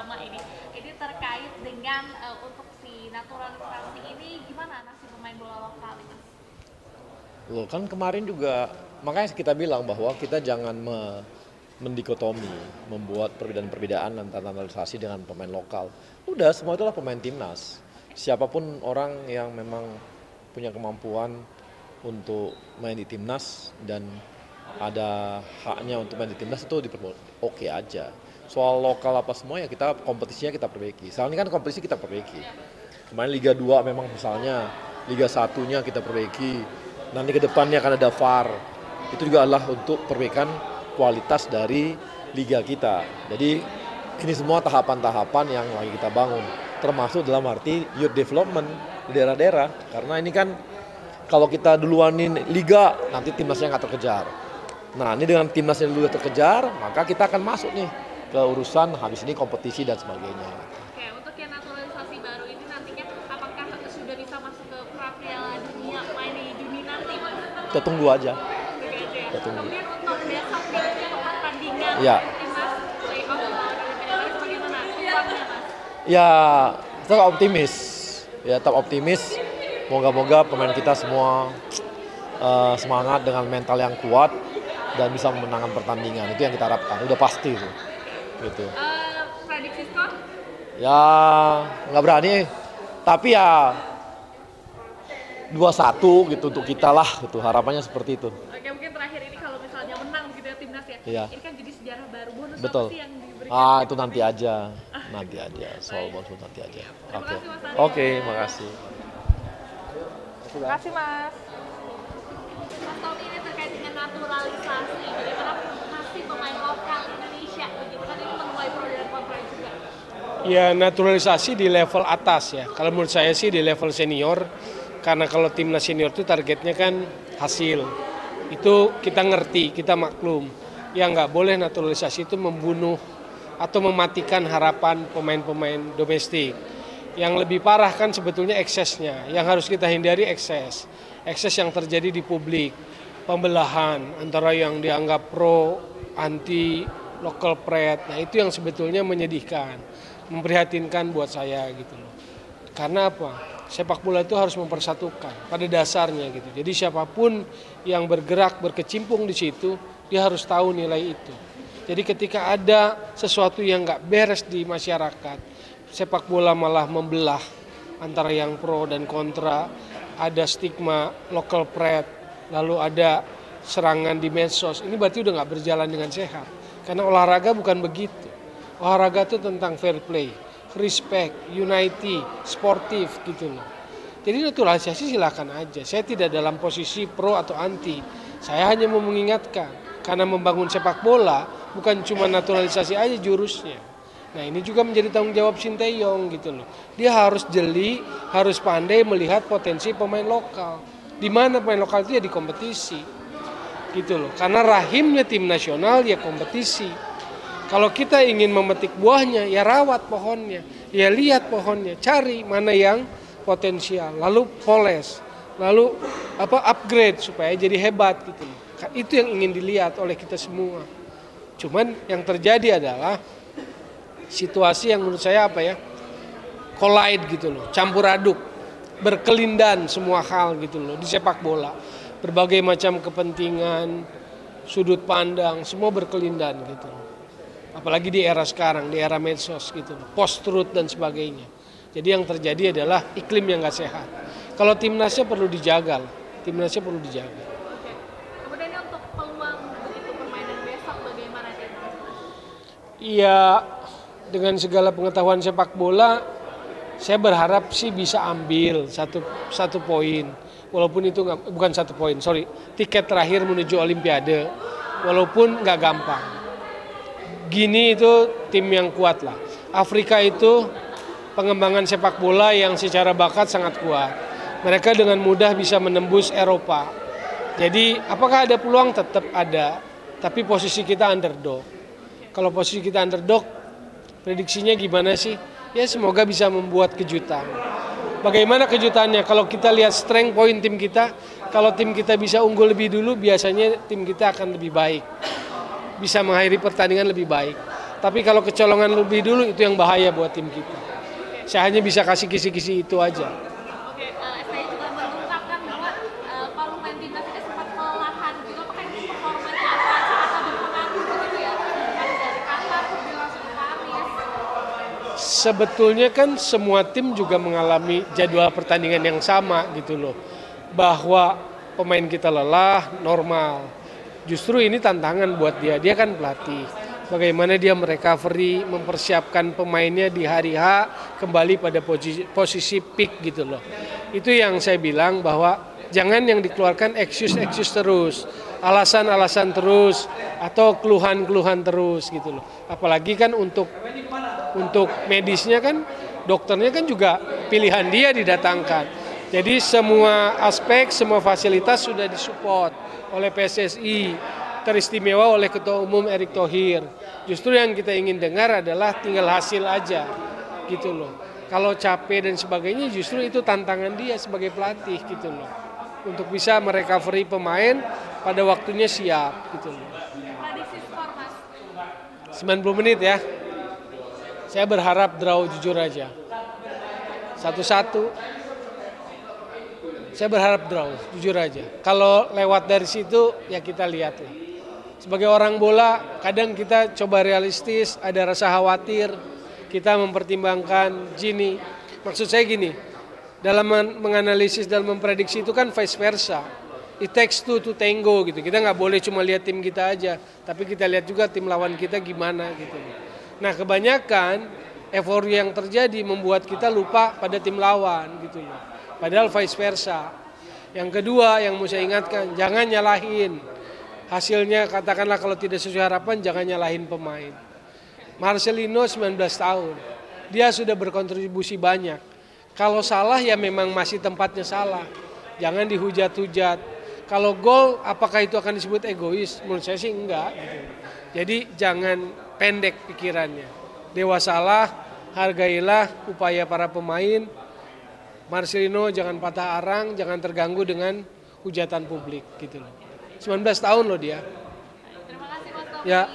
bersama ini. Ini terkait dengan untuk si naturalisasi ini gimana nasib pemain bola lokal ini? Loh kan kemarin juga, makanya kita bilang bahwa kita jangan mendikotomi, membuat perbedaan-perbedaan antara naturalisasi dengan pemain lokal. Udah, semua itulah pemain timnas. Siapapun orang yang memang punya kemampuan untuk main di timnas dan ada haknya untuk main di timnas itu oke aja. Soal lokal apa semua ya kita kompetisinya kita perbaiki. Sekarang ini kan kompetisi kita perbaiki. Kemarin Liga 2 memang misalnya, Liga 1-nya kita perbaiki. Nanti ke depannya akan ada VAR. Itu juga adalah untuk perbaikan kualitas dari liga kita. Jadi ini semua tahapan-tahapan yang lagi kita bangun. Termasuk dalam arti youth development di daerah-daerah. Karena ini kan kalau kita duluanin liga, nanti timnasnya nggak terkejar. Nah ini dengan timnasnya dulu terkejar, maka kita akan masuk nih ke urusan habis ini kompetisi dan sebagainya. Oke, untuk yang naturalisasi baru ini nantinya apakah sudah bisa masuk ke Piala Dunia main di Juni nanti, Mas? Kita tunggu aja. Kita tunggu. Kemudian untuk besok nih pertandingan Ya. timnas playoff melawan Olimpiade Paris bagaimana? Peluangnya, Mas? Ya, tetap optimis. Ya, tetap optimis. Moga-moga pemain kita semua semangat dengan mental yang kuat dan bisa memenangkan pertandingan. Itu yang kita harapkan. Udah pasti itu. Gitu. Prediksi skor? Ya, nggak berani. Tapi ya 2-1 gitu untuk kita lah. Gitu. Harapannya seperti itu. Oke, mungkin terakhir ini kalau misalnya menang gitu ya timnas ya. Iya. Ini kan jadi sejarah baru. Bonus Betul. apa sih yang diberikan? Itu nanti aja. Nanti aja. Soal bonus nanti aja. Oke. kasih, Mas Arya. Oke, makasih. Terima kasih, Mas. Mas Tommy, ini terkait dengan naturalisasi, bagaimana nasib pemain lokal Indonesia? Bagaimana ini menuai pro dan kontra juga? Ya naturalisasi di level atas ya. Kalau menurut saya sih di level senior. Karena kalau timnas senior itu targetnya kan hasil. Itu kita ngerti, kita maklum. Ya nggak boleh naturalisasi itu membunuh atau mematikan harapan pemain-pemain domestik. Yang lebih parah kan sebetulnya eksesnya. Yang harus kita hindari ekses. Ekses yang terjadi di publik. Pembelahan antara yang dianggap pro, anti, local pride. Nah itu yang sebetulnya menyedihkan. Memprihatinkan buat saya gitu loh. Karena apa? Sepak bola itu harus mempersatukan pada dasarnya gitu. Jadi siapapun yang bergerak, berkecimpung di situ, dia harus tahu nilai itu. Jadi ketika ada sesuatu yang nggak beres di masyarakat, sepak bola malah membelah antara yang pro dan kontra, ada stigma local pride, lalu ada serangan di medsos. Ini berarti udah nggak berjalan dengan sehat. Karena olahraga bukan begitu. Olahraga itu tentang fair play, respect, unity, sportif gitu loh. Jadi naturalisasi silakan aja. Saya tidak dalam posisi pro atau anti. Saya hanya mau mengingatkan. Karena membangun sepak bola bukan cuma naturalisasi aja jurusnya. Nah ini juga menjadi tanggung jawab Sinteyong gitu loh. Dia harus jeli, harus pandai melihat potensi pemain lokal. Di mana pemain lokal itu ya di kompetisi. Gitu loh. Karena rahimnya tim nasional ya kompetisi. Kalau kita ingin memetik buahnya ya rawat pohonnya. Ya lihat pohonnya, cari mana yang potensial, lalu poles, lalu upgrade supaya jadi hebat gitu loh. Itu yang ingin dilihat oleh kita semua. Cuman yang terjadi adalah situasi yang menurut saya collide gitu loh, campur aduk, berkelindan semua hal gitu loh di sepak bola. Berbagai macam kepentingan, sudut pandang, semua berkelindan gitu loh. Apalagi di era sekarang, di era medsos gitu loh, post-truth dan sebagainya. Jadi yang terjadi adalah iklim yang nggak sehat. Kalau timnasnya perlu dijaga, timnasnya perlu dijaga. Kemudian untuk peluang begitu permainan besok bagaimana nih? Iya, dengan segala pengetahuan sepak bola, saya berharap sih bisa ambil satu poin. Walaupun itu bukan 1 poin, tiket terakhir menuju Olimpiade. Walaupun nggak gampang. Gini itu tim yang kuat lah. Afrika itu pengembangan sepak bola yang secara bakat sangat kuat. Mereka dengan mudah bisa menembus Eropa. Jadi apakah ada peluang? Tetap ada. Tapi posisi kita underdog. Kalau posisi kita underdog, prediksinya gimana sih? Ya semoga bisa membuat kejutan. Bagaimana kejutannya? Kalau kita lihat strength point tim kita, kalau tim kita bisa unggul lebih dulu, biasanya tim kita akan lebih baik. Bisa mengakhiri pertandingan lebih baik. Tapi kalau kecolongan lebih dulu itu yang bahaya buat tim kita. Saya hanya bisa kasih kisi-kisi itu aja. Oke, FPI juga mengungkapkan bahwa kalau main timnas ini sempat kelelahan gitu, apakah ini performanya akan sangat berpengaruh begitu ya? Dari Qatar kemudian langsung ke Paris. Sebetulnya kan semua tim juga mengalami jadwal pertandingan yang sama gitu loh. Bahwa pemain kita lelah, normal. Justru ini tantangan buat dia kan pelatih. Bagaimana dia merecovery, mempersiapkan pemainnya di hari H kembali pada posisi peak gitu loh. Itu yang saya bilang bahwa jangan yang dikeluarkan excuse terus, alasan-alasan terus, atau keluhan-keluhan terus gitu loh. Apalagi kan untuk medisnya kan, dokternya kan juga pilihan dia didatangkan. Jadi semua aspek, semua fasilitas sudah disupport oleh PSSI. Teristimewa oleh Ketua Umum Erick Thohir. Justru yang kita ingin dengar adalah tinggal hasil aja gitu loh. Kalau capek dan sebagainya justru itu tantangan dia sebagai pelatih gitu loh. Untuk bisa merecovery pemain pada waktunya siap gitu loh. Prediksi skor Mas. 90 menit ya. Saya berharap draw jujur aja. 1-1. Saya berharap draw jujur aja. Kalau lewat dari situ ya kita lihat lah. Sebagai orang bola, kadang kita coba realistis, ada rasa khawatir, kita mempertimbangkan gini. Maksud saya gini, dalam menganalisis, dalam memprediksi itu kan vice versa. It takes two to tango gitu. Kita nggak boleh cuma lihat tim kita aja, tapi kita lihat juga tim lawan kita gimana gitu. Nah kebanyakan euforia yang terjadi membuat kita lupa pada tim lawan gitu loh. Padahal vice versa. Yang kedua yang mau saya ingatkan, jangan nyalahin. Hasilnya katakanlah kalau tidak sesuai harapan jangan nyalahin pemain. Marcelino 19 tahun, dia sudah berkontribusi banyak. Kalau salah ya memang masih tempatnya salah, jangan dihujat-hujat. Kalau gol apakah itu akan disebut egois? Menurut saya sih enggak. Gitu. Jadi jangan pendek pikirannya. Dewasalah, hargailah upaya para pemain. Marcelino jangan patah arang, jangan terganggu dengan hujatan publik gitu loh. 19 tahun loh dia. Terima kasih Mas Tommy. Ya.